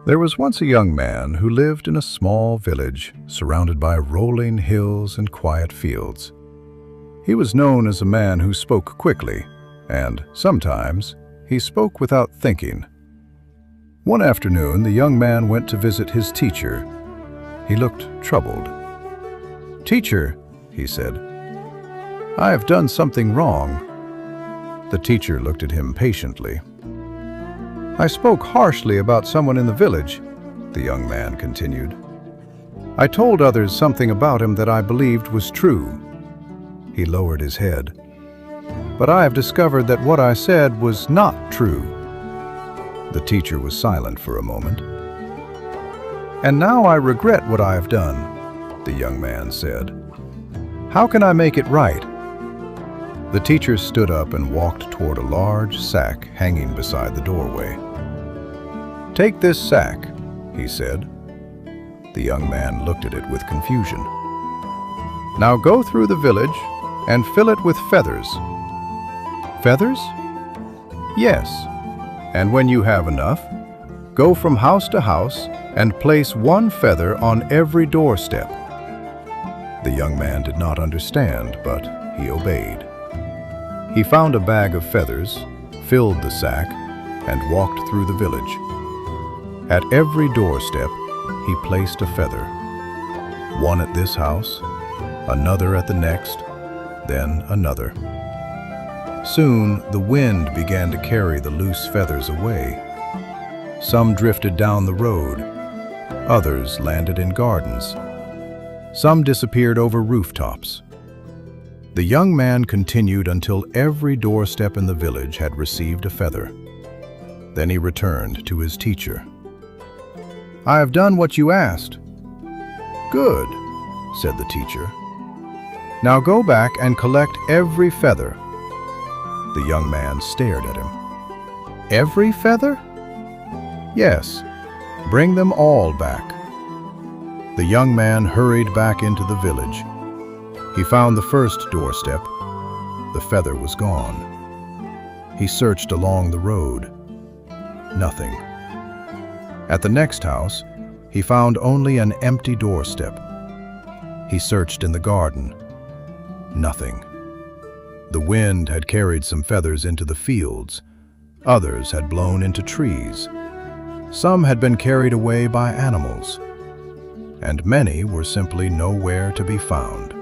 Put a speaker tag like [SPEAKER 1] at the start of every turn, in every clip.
[SPEAKER 1] There was once a young man who lived in a small village surrounded by rolling hills and quiet fields. He was known as a man who spoke quickly, and sometimes he spoke without thinking. One afternoon, the young man went to visit his teacher. He looked troubled. "Teacher," he said, "I have done something wrong." The teacher looked at him patiently. "I spoke harshly about someone in the village," the young man continued. "I told others something about him that I believed was true." He lowered his head. "But I have discovered that what I said was not true." The teacher was silent for a moment. "And now I regret what I have done," the young man said. "How can I make it right?" The teacher stood up and walked toward a large sack hanging beside the doorway. "Take this sack," he said. The young man looked at it with confusion. "Now go through the village and fill it with feathers." "Feathers?" "Yes. And when you have enough, go from house to house and place one feather on every doorstep." The young man did not understand, but he obeyed. He found a bag of feathers, filled the sack, and walked through the village. At every doorstep, he placed a feather. One at this house, another at the next, then another. Soon, the wind began to carry the loose feathers away. Some drifted down the road, others landed in gardens. Some disappeared over rooftops. The young man continued until every doorstep in the village had received a feather. Then he returned to his teacher. "I have done what you asked." "Good," said the teacher. "Now go back and collect every feather." The young man stared at him. "Every feather?" "Yes, bring them all back." The young man hurried back into the village. He found the first doorstep. The feather was gone. He searched along the road. Nothing. At the next house, he found only an empty doorstep. He searched in the garden. Nothing. The wind had carried some feathers into the fields. Others had blown into trees. Some had been carried away by animals. And many were simply nowhere to be found.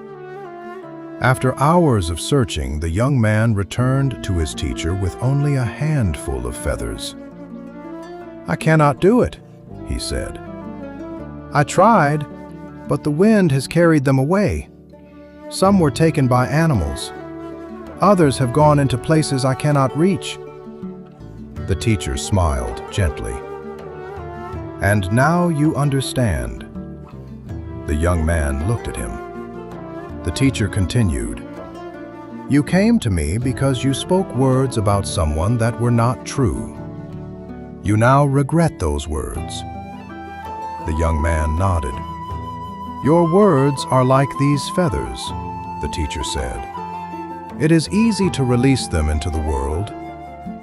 [SPEAKER 1] After hours of searching, the young man returned to his teacher with only a handful of feathers. "I cannot do it," he said. "I tried, but the wind has carried them away. Some were taken by animals. Others have gone into places I cannot reach." The teacher smiled gently. "And now you understand." The young man looked at him. The teacher continued, "You came to me because you spoke words about someone that were not true. You now regret those words." The young man nodded. "Your words are like these feathers," the teacher said. "It is easy to release them into the world,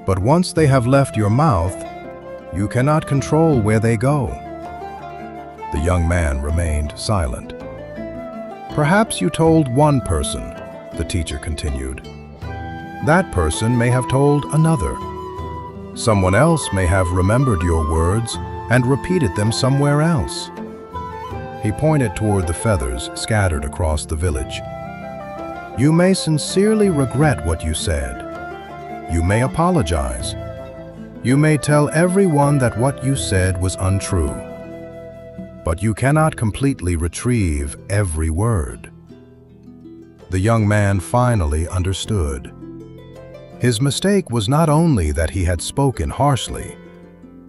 [SPEAKER 1] but once they have left your mouth, you cannot control where they go." The young man remained silent. "Perhaps you told one person," the teacher continued. "That person may have told another. Someone else may have remembered your words and repeated them somewhere else." He pointed toward the feathers scattered across the village. "You may sincerely regret what you said. You may apologize. You may tell everyone that what you said was untrue. But you cannot completely retrieve every word." The young man finally understood. His mistake was not only that he had spoken harshly,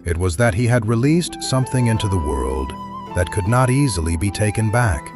[SPEAKER 1] it was that he had released something into the world that could not easily be taken back.